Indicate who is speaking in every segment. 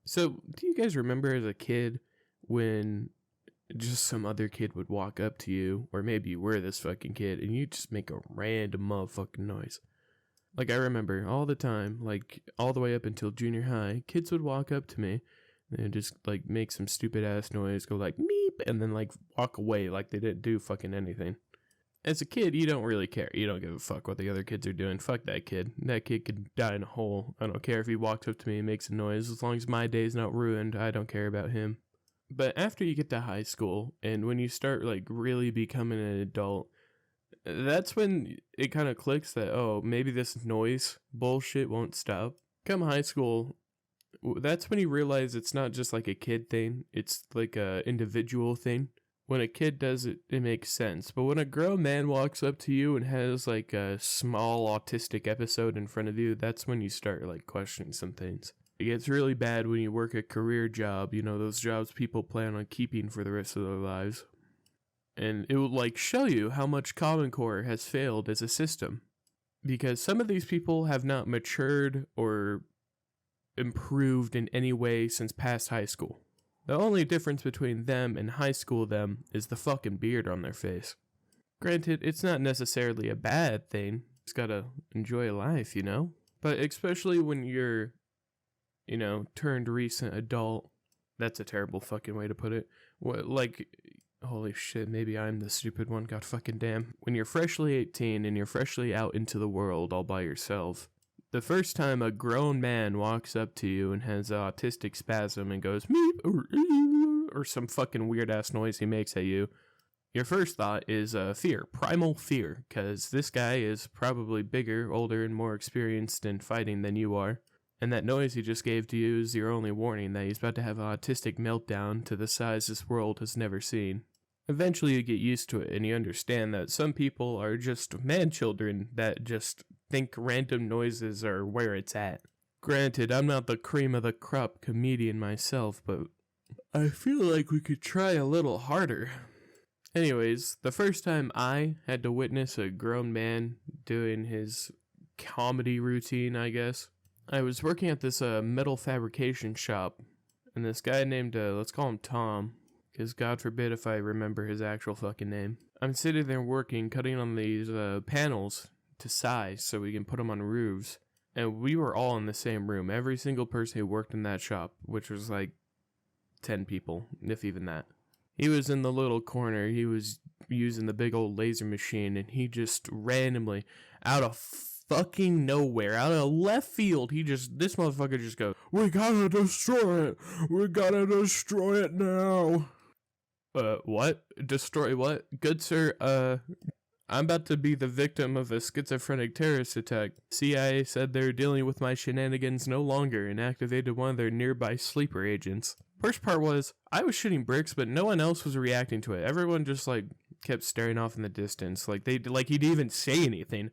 Speaker 1: So, do you guys remember as a kid when just some other kid would walk up to you, or maybe you were this fucking kid, and you just make a random motherfucking noise? Like, I remember all the time, like, all the way up until junior high, kids would walk up to me and just, like, make some stupid ass noise, go like, meep, and then, like, walk away like they didn't do fucking anything. As a kid, you don't really care. You don't give a fuck what the other kids are doing. Fuck that kid. That kid could die in a hole. I don't care if he walks up to me and makes a noise. As long as my day's not ruined, I don't care about him. But after you get to high school, and when you start, like, really becoming an adult, that's when it kind of clicks that, oh, maybe this noise bullshit won't stop. Come high school, that's when you realize it's not just like a kid thing. It's like a individual thing. When a kid does it, it makes sense. But when a grown man walks up to you and has like a small autistic episode in front of you, that's when you start like questioning some things. It gets really bad when you work a career job, you know, those jobs people plan on keeping for the rest of their lives. And it will like show you how much Common Core has failed as a system. Because some of these people have not matured or improved in any way since past high school. The only difference between them and high school them is the fucking beard on their face. Granted, it's not necessarily a bad thing. Just gotta enjoy life, you know? But especially when you're, you know, turned recent adult. That's a terrible fucking way to put it. What, like, holy shit, maybe I'm the stupid one. God fucking damn. When you're freshly 18 and you're freshly out into the world all by yourself, the first time a grown man walks up to you and has an autistic spasm and goes meep or some fucking weird ass noise he makes at you, your first thought is fear, primal fear, because this guy is probably bigger, older, and more experienced in fighting than you are. And that noise he just gave to you is your only warning that he's about to have an autistic meltdown to the size this world has never seen. Eventually you get used to it and you understand that some people are just man-children that just think random noises are where it's at. Granted, I'm not the cream of the crop comedian myself, but I feel like we could try a little harder. Anyways, the first time I had to witness a grown man doing his comedy routine, I guess, I was working at this metal fabrication shop, and this guy named, let's call him Tom, because God forbid if I remember his actual fucking name. I'm sitting there working, cutting on these panels to size so we can put them on roofs, and we were all in the same room. Every single person who worked in that shop, which was like 10 people, if even that. He was in the little corner, he was using the big old laser machine, and he just randomly, out of fucking nowhere, out of left field, this motherfucker just goes, "We gotta destroy it! We gotta destroy it now!" What? Destroy what? Good sir, I'm about to be the victim of a schizophrenic terrorist attack. CIA said they're dealing with my shenanigans no longer and activated one of their nearby sleeper agents. Worst part was, I was shooting bricks, but no one else was reacting to it. Everyone just, like, kept staring off in the distance. Like, he didn't even say anything.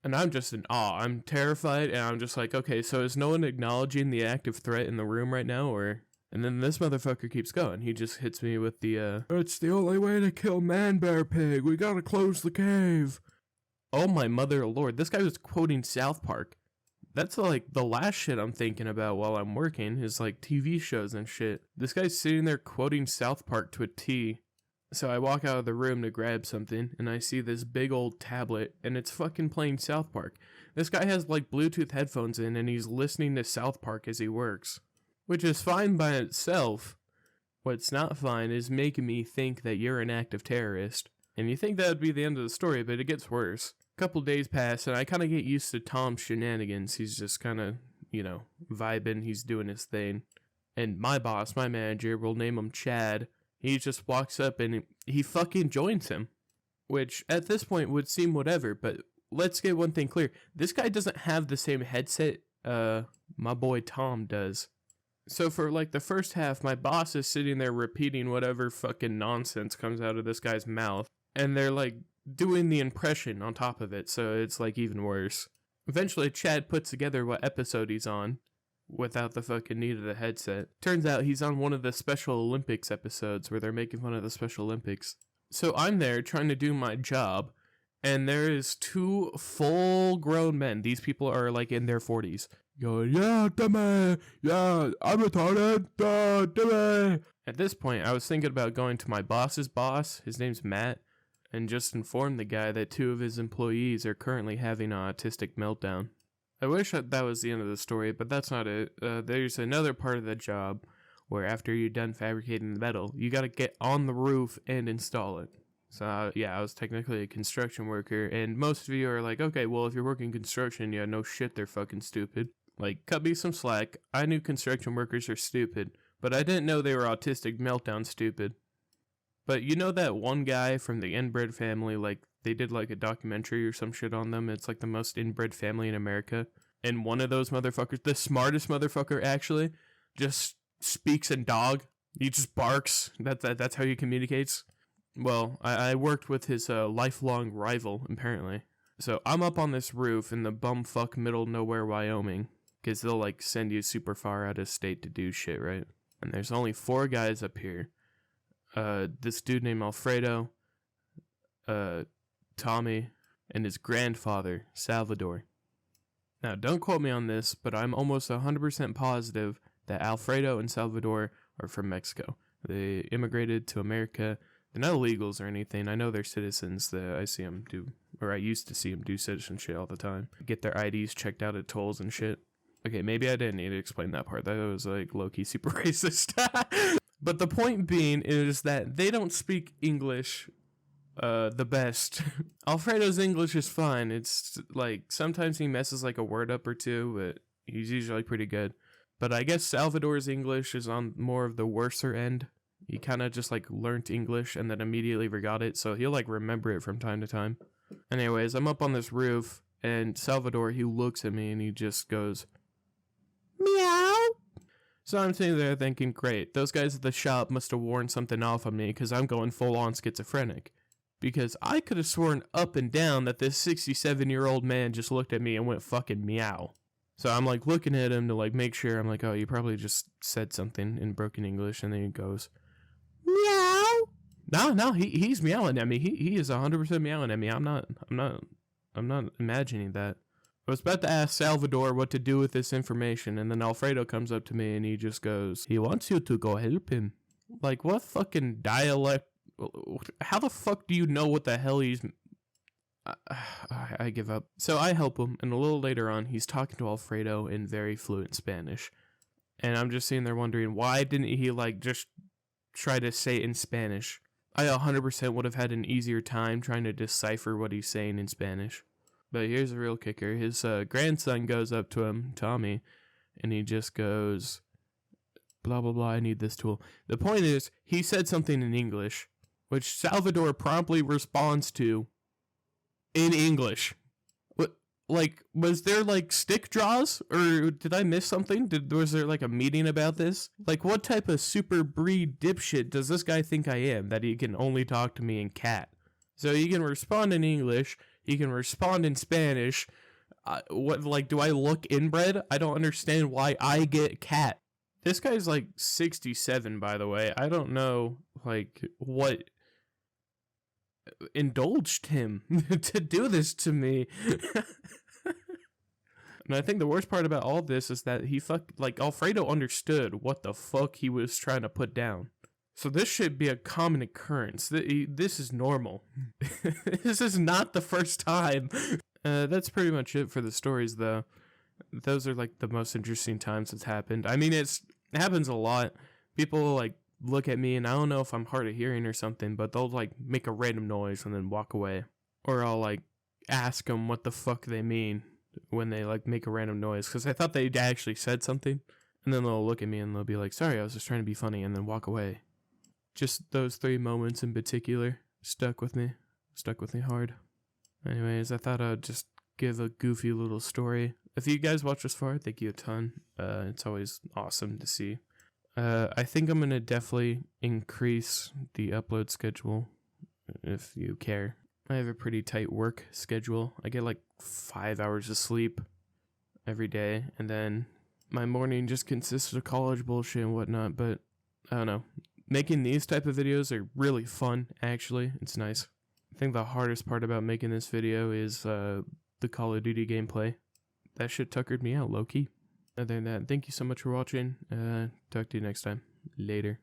Speaker 1: And I'm just in awe. I'm terrified, and I'm just like, okay, so is no one acknowledging the active threat in the room right now, or... And then this motherfucker keeps going. He just hits me with the, "It's the only way to kill Man-Bear-Pig. We gotta close the cave." Oh my mother lord. This guy was quoting South Park. That's like the last shit I'm thinking about while I'm working is like TV shows and shit. This guy's sitting there quoting South Park to a T. So I walk out of the room to grab something, and I see this big old tablet, and it's fucking playing South Park. This guy has like Bluetooth headphones in, and he's listening to South Park as he works. Which is fine by itself. What's not fine is making me think that you're an active terrorist. And you think that would be the end of the story, but it gets worse. A couple days pass, and I kind of get used to Tom's shenanigans. He's just kind of, you know, vibing. He's doing his thing. And my boss, my manager, we'll name him Chad. He just walks up and he fucking joins him. Which, at this point, would seem whatever, but let's get one thing clear. This guy doesn't have the same headset my boy Tom does. So for like the first half, my boss is sitting there repeating whatever fucking nonsense comes out of this guy's mouth. And they're like doing the impression on top of it, so it's like even worse. Eventually, Chad puts together what episode he's on without the fucking need of the headset. Turns out he's on one of the Special Olympics episodes where they're making fun of the Special Olympics. So I'm there trying to do my job, and there is two full-grown men. These people are like in their 40s. going, yeah, dummy, yeah, I'm retarded, dummy. At this point, I was thinking about going to my boss's boss, his name's Matt, and just inform the guy that 2 of his employees are currently having an autistic meltdown. I wish that was the end of the story, but that's not it. There's another part of the job where after you're done fabricating the metal, you gotta get on the roof and install it. So, yeah, I was technically a construction worker, and most of you are like, okay, well, if you're working construction, yeah, no shit, they're fucking stupid. Like, cut me some slack. I knew construction workers are stupid, but I didn't know they were autistic meltdown stupid. But you know that one guy from the inbred family, like, they did, like, a documentary or some shit on them? It's, like, the most inbred family in America. And one of those motherfuckers, the smartest motherfucker, actually, just speaks in dog. He just barks. That's how he communicates. Well, I worked with his lifelong rival, apparently. So I'm up on this roof in the bumfuck middle of nowhere, Wyoming. Because they'll, like, send you super far out of state to do shit, right? And there's only 4 guys up here. This dude named Alfredo, Tommy, and his grandfather, Salvador. Now, don't quote me on this, but I'm almost 100% positive that Alfredo and Salvador are from Mexico. They immigrated to America. They're not illegals or anything. I know they're citizens. I see them do, or I used to see them do citizen shit all the time. Get their IDs checked out at tolls and shit. Okay, maybe I didn't need to explain that part. That was like low-key super racist. But the point being is that they don't speak English the best. Alfredo's English is fine. It's like sometimes he messes like a word up or two, but he's usually pretty good. But I guess Salvador's English is on more of the worser end. He kind of just like learned English and then immediately forgot it, so he'll like remember it from time to time. Anyways, I'm up on this roof, and Salvador, he looks at me and he just goes, meow. So I'm sitting there thinking, great, those guys at the shop must have worn something off on me because I'm going full on schizophrenic. Because I could have sworn up and down that this 67-year-old man just looked at me and went fucking meow. So I'm like looking at him to like make sure. I'm like, oh, you probably just said something in broken English. And then he goes, meow. No, he's meowing at me. He is 100% meowing at me. I'm not imagining that. I was about to ask Salvador what to do with this information, and then Alfredo comes up to me and he just goes, he wants you to go help him. Like, what fucking dialect? How the fuck do you know what the hell he's... I give up. So I help him, and a little later on, he's talking to Alfredo in very fluent Spanish. And I'm just sitting there wondering, why didn't he, like, just try to say it in Spanish? I 100% would have had an easier time trying to decipher what he's saying in Spanish. But here's the real kicker. His grandson goes up to him, Tommy, and he just goes, blah, blah, blah, I need this tool. The point is, he said something in English, which Salvador promptly responds to in English. What, like, was there, like, stick draws? Or did I miss something? Was there, like, a meeting about this? Like, what type of super breed dipshit does this guy think I am, that he can only talk to me in cat? So he can respond in English, he can respond in Spanish. What, like, do I look inbred? I don't understand why I get cat. This guy's, like, 67, by the way. I don't know, like, what indulged him to do this to me. And I think the worst part about all this is that Alfredo understood what the fuck he was trying to put down. So this should be a common occurrence. This is normal. This is not the first time. That's pretty much it for the stories, though. Those are, like, the most interesting times it's happened. I mean, it happens a lot. People, like, look at me, and I don't know if I'm hard of hearing or something, but they'll, like, make a random noise and then walk away. Or I'll, like, ask them what the fuck they mean when they, like, make a random noise, because I thought they actually said something. And then they'll look at me and they'll be like, sorry, I was just trying to be funny, and then walk away. Just those 3 moments in particular stuck with me hard. Anyways, I thought I'd just give a goofy little story. If you guys watch this far, thank you a ton. It's always awesome to see. I think I'm going to definitely increase the upload schedule, if you care. I have a pretty tight work schedule. I get like 5 hours of sleep every day, and then my morning just consists of college bullshit and whatnot, but I don't know. Making these type of videos are really fun, actually. It's nice. I think the hardest part about making this video is the Call of Duty gameplay. That shit tuckered me out, low-key. Other than that, thank you so much for watching. Talk to you next time. Later.